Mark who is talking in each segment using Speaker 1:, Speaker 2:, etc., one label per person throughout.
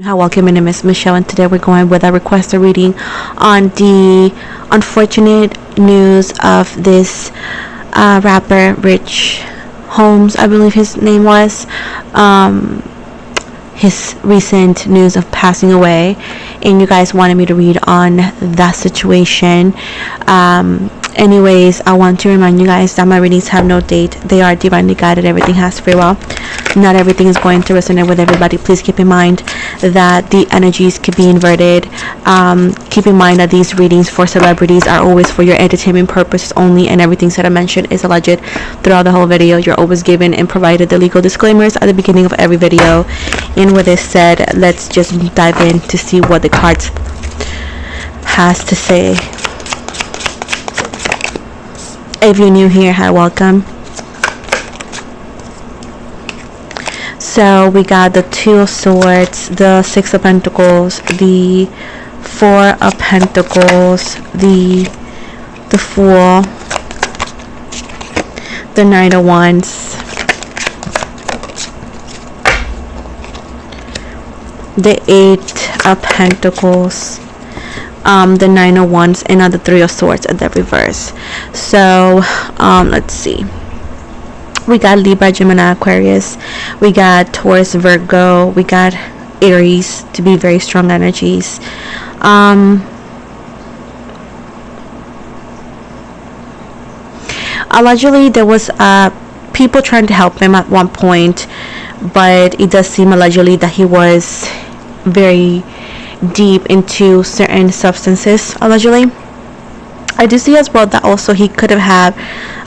Speaker 1: Hi, welcome. My name is Michelle, and today we're going with a requested reading on the unfortunate news of this rapper, Rich Holmes, I believe his name was. His recent news of passing away, and you guys wanted me to read on that situation. Anyways, I want to remind you guys that my readings have no date. They are divinely guided. Everything has free will. Not everything is going to resonate with everybody. Please keep in mind that the energies could be inverted. Keep in mind that these readings for celebrities are always for your entertainment purposes only, and everything that I mentioned is alleged. Throughout the whole video, you're always given and provided the legal disclaimers at the beginning of every video. And with this said, let's just dive in to see what the cards has to say. If you're new here, hi, welcome. So we got the Two of Swords, the Six of Pentacles, the Four of Pentacles, the Fool, the Knight of Wands, the Eight of Pentacles, the Nine of Wands, and now the Three of Swords at the reverse. So let's see. We got Libra, Gemini, Aquarius. We got Taurus, Virgo. We got Aries to be very strong energies. Allegedly, there was people trying to help him at one point, but it does seem allegedly that he was very deep into certain substances. Allegedly, I do see as well that also he could have had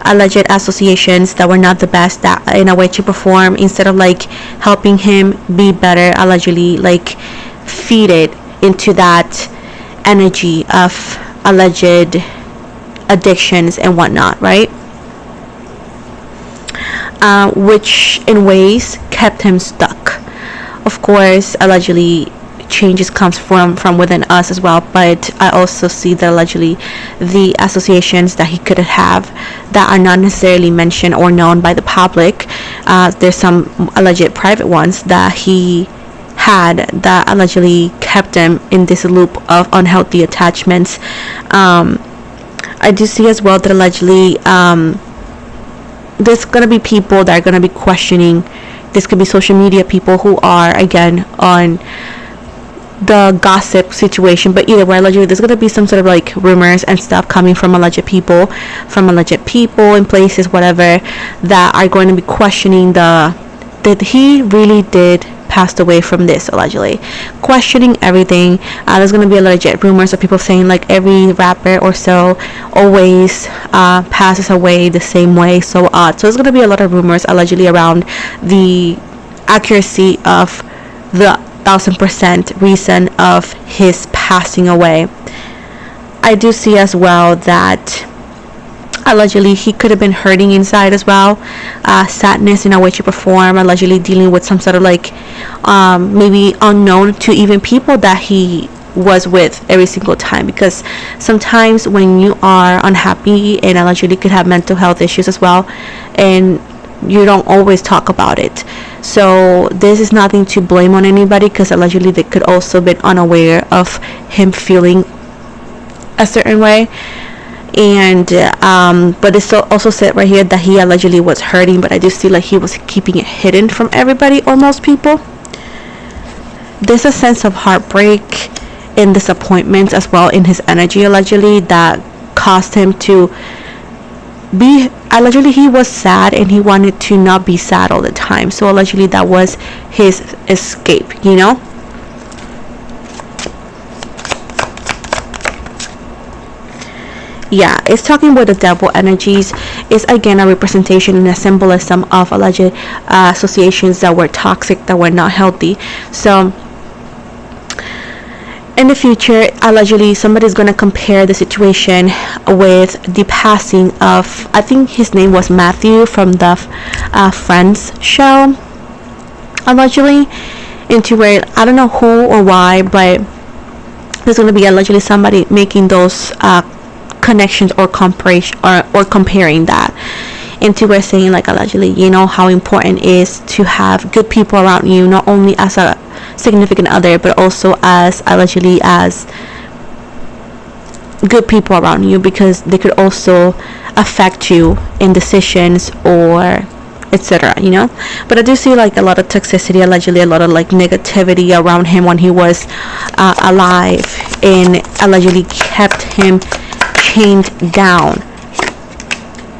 Speaker 1: alleged associations that were not the best, that in a way to perform, instead of like helping him be better, allegedly like feed it into that energy of alleged addictions and whatnot, right? Which in ways kept him stuck. Of course, allegedly changes comes from within us as well, but I also see that allegedly the associations that he could have that are not necessarily mentioned or known by the public, there's some alleged private ones that he had that allegedly kept him in this loop of unhealthy attachments. I do see as well that allegedly there's gonna be people that are gonna be questioning. This could be social media people who are again on the gossip situation, but either way, allegedly there's gonna be some sort of like rumors and stuff coming from alleged people in places, whatever, that are going to be questioning that he really did passed away from this, allegedly questioning everything. There's going to be alleged rumors of people saying like every rapper or so always passes away the same way, so there's going to be a lot of rumors allegedly around the accuracy of the 1000% reason of his passing away. I do see as well that allegedly he could have been hurting inside as well, sadness in a way to perform, allegedly dealing with some sort of like maybe unknown to even people that he was with every single time, because sometimes when you are unhappy and allegedly could have mental health issues as well, and you don't always talk about it. So this is nothing to blame on anybody, because allegedly they could also be unaware of him feeling a certain way. And but it's also said right here that he allegedly was hurting, but I do see like he was keeping it hidden from everybody or most people. There's a sense of heartbreak and disappointment as well in his energy, allegedly, that caused him to be, allegedly he was sad and he wanted to not be sad all the time, so allegedly that was his escape, you know. Yeah, it's talking about the devil energies. It's again a representation and a symbolism of alleged associations that were toxic, that were not healthy. So in the future, allegedly somebody's going to compare the situation with the passing of, I think his name was Matthew from the Friends show, allegedly, into where I don't know who or why, but there's going to be allegedly somebody making those connections or comparison or comparing that into where saying like allegedly, you know, how important it is to have good people around you, not only as a significant other, but also as allegedly as good people around you, because they could also affect you in decisions or etc, you know. But I do see like a lot of toxicity, allegedly a lot of like negativity around him when he was alive, and allegedly kept him chained down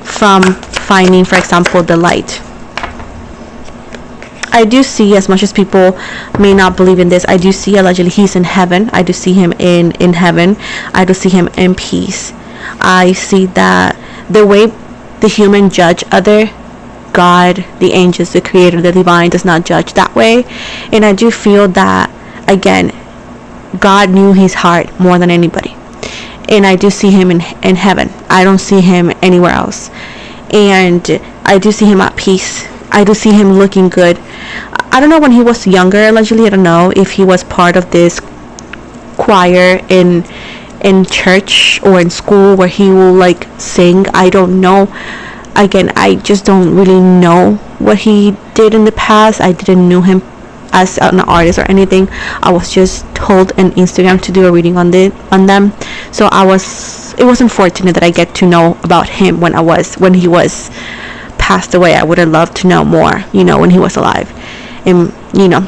Speaker 1: from finding, for example, the light. I do see, as much as people may not believe in this, I do see allegedly he's in heaven. I do see him in heaven. I do see him in peace. I see that the way the human judge other, God, the angels, the creator, the divine does not judge that way. And I do feel that, again, God knew his heart more than anybody. And I do see him in heaven. I don't see him anywhere else. And I do see him at peace. I do see him looking good. I don't know, when he was younger, allegedly, I don't know if he was part of this choir in church or in school where he will like sing. I don't know. Again, I just don't really know what he did in the past. I didn't know him as an artist or anything. I was just told on Instagram to do a reading on them. So it was unfortunate that I get to know about him when he was passed away. I would have loved to know more, you know, when he was alive. And you know,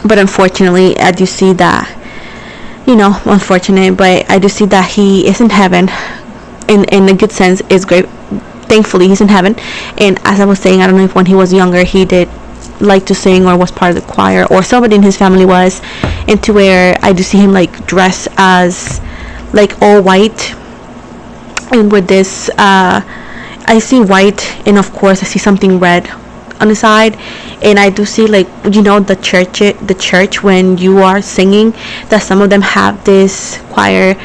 Speaker 1: but unfortunately I do see that, you know, unfortunate, but I do see that he is in heaven in a good sense. Is great. Thankfully he's in heaven. And as I was saying, I don't know if when he was younger he did like to sing or was part of the choir, or somebody in his family was, and to where I do see him like dressed as like all white, and with this I see white, and of course I see something red on the side. And I do see, like, you know, the church when you are singing, that some of them have this choir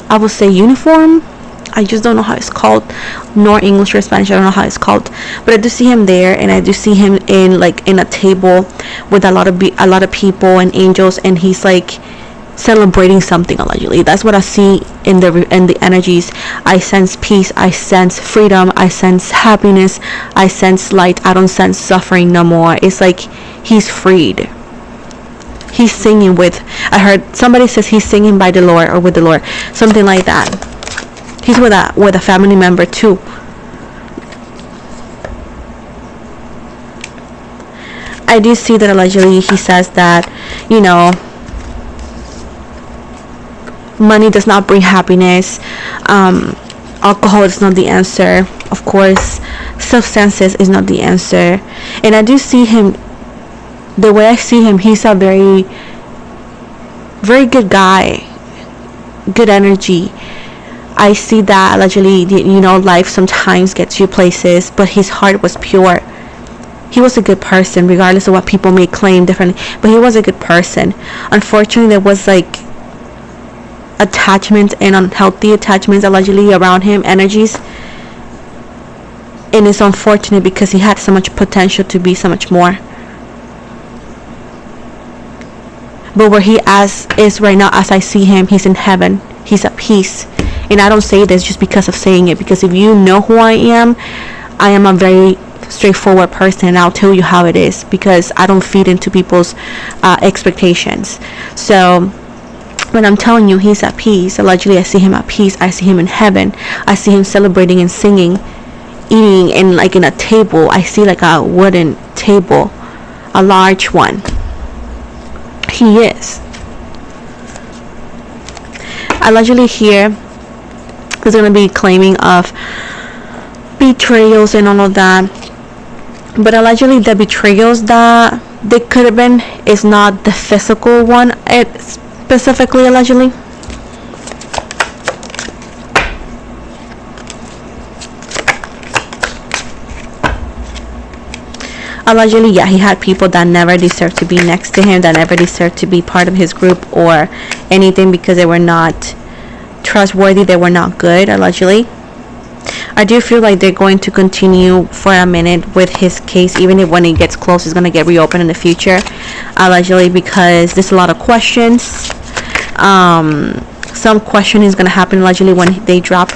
Speaker 1: I would say uniform. I just don't know how it's called, nor English or Spanish. I don't know how it's called, but I do see him there, and I do see him in a table with a lot of people and angels, and he's like celebrating something allegedly. That's what I see in the energies. I sense peace. I sense freedom. I sense happiness. I sense light. I don't sense suffering no more. It's like he's freed. He's singing with. I heard somebody says he's singing by the Lord or with the Lord, something like that. He's with a family member too. I do see that allegedly he says that, you know, money does not bring happiness. Alcohol is not the answer. Of course, substances is not the answer. And I do see him, the way I see him, he's a very, very good guy, good energy. I see that allegedly, you know, life sometimes gets you places, but his heart was pure. He was a good person, regardless of what people may claim differently, but he was a good person. Unfortunately, there was like attachment and unhealthy attachments allegedly around him, energies, and it's unfortunate because he had so much potential to be so much more. But where he is right now, as I see him, he's in heaven. He's at peace. And I don't say this just because of saying it, because if you know who I am a very straightforward person, and I'll tell you how it is, because I don't feed into people's expectations. So when I'm telling you he's at peace, allegedly I see him at peace. I see him in heaven. I see him celebrating and singing, eating in like in a table. I see like a wooden table, a large one. He is allegedly here. Is going to be claiming of betrayals and all of that, but allegedly the betrayals that they could have been is not the physical one. It's specifically allegedly. Allegedly, yeah, he had people that never deserved to be next to him, that never deserved to be part of his group or anything, because they were not trustworthy, they were not good, allegedly. I do feel like they're going to continue for a minute with his case, even if when it gets close it's going to get reopened in the future, allegedly, because there's a lot of questions. Some questioning is going to happen allegedly when they drop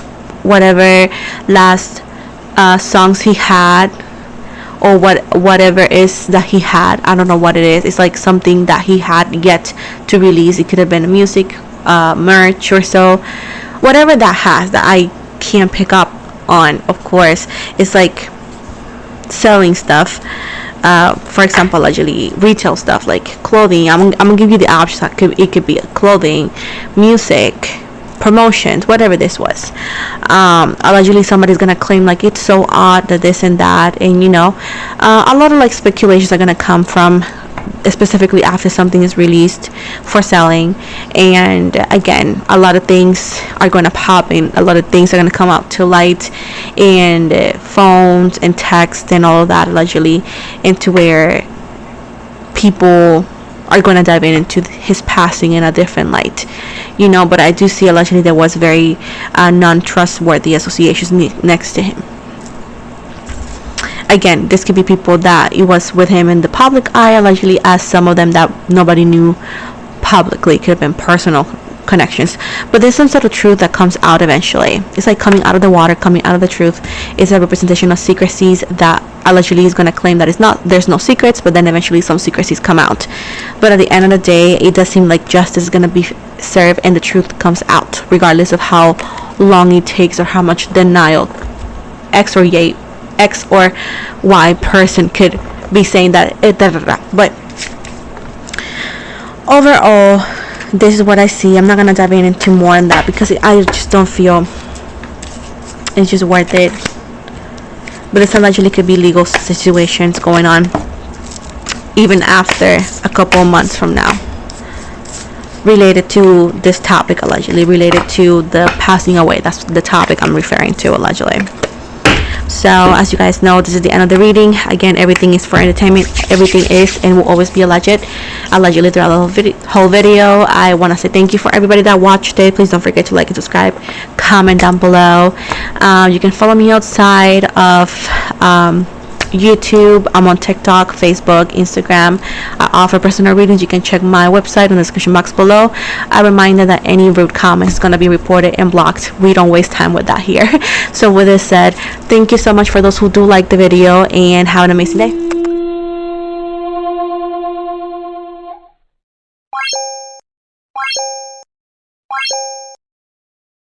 Speaker 1: whatever last songs he had, or whatever is that he had. I don't know what it is. It's like something that he had yet to release. It could have been music, merch or so, whatever that has that I can't pick up on. Of course, it's like selling stuff. For example, allegedly retail stuff like clothing. I'm gonna give you the options. It could be clothing, music, promotions, whatever this was. Allegedly somebody's gonna claim like it's so odd that this and that, and a lot of like speculations are gonna come from, specifically after something is released for selling. And again, a lot of things are going to pop and a lot of things are going to come out to light, and phones and text and all of that allegedly, into where people are going to dive into his passing in a different light, but I do see allegedly there was very non-trustworthy associations next to him. Again, this could be people that it was with him in the public eye allegedly, as some of them that nobody knew publicly. It could have been personal connections, but there's some sort of truth that comes out eventually. It's like coming out of the water, coming out of the truth. It's a representation of secrecies that allegedly is going to claim that there's no secrets, but then eventually some secrecies come out. But at the end of the day, it does seem like justice is going to be served and the truth comes out, regardless of how long it takes or how much denial X or Y person could be saying that it but overall, this is what I see. I'm not gonna dive into more than that because I just don't feel it's just worth it. But it's allegedly could be legal situations going on even after a couple months from now, related to this topic, allegedly related to the passing away. That's the topic I'm referring to, allegedly. So as you guys know, this is the end of the reading. Again, everything is for entertainment. Everything is and will always be allegedly throughout the whole video. I want to say thank you for everybody that watched it. Please don't forget to like and subscribe, comment down below. You can follow me outside of YouTube. I'm on TikTok, Facebook, Instagram. I offer personal readings. You can check my website in the description box below. A reminder that any rude comments is going to be reported and blocked. We don't waste time with that here. So with this said, thank you so much for those who do like the video, and have an amazing day.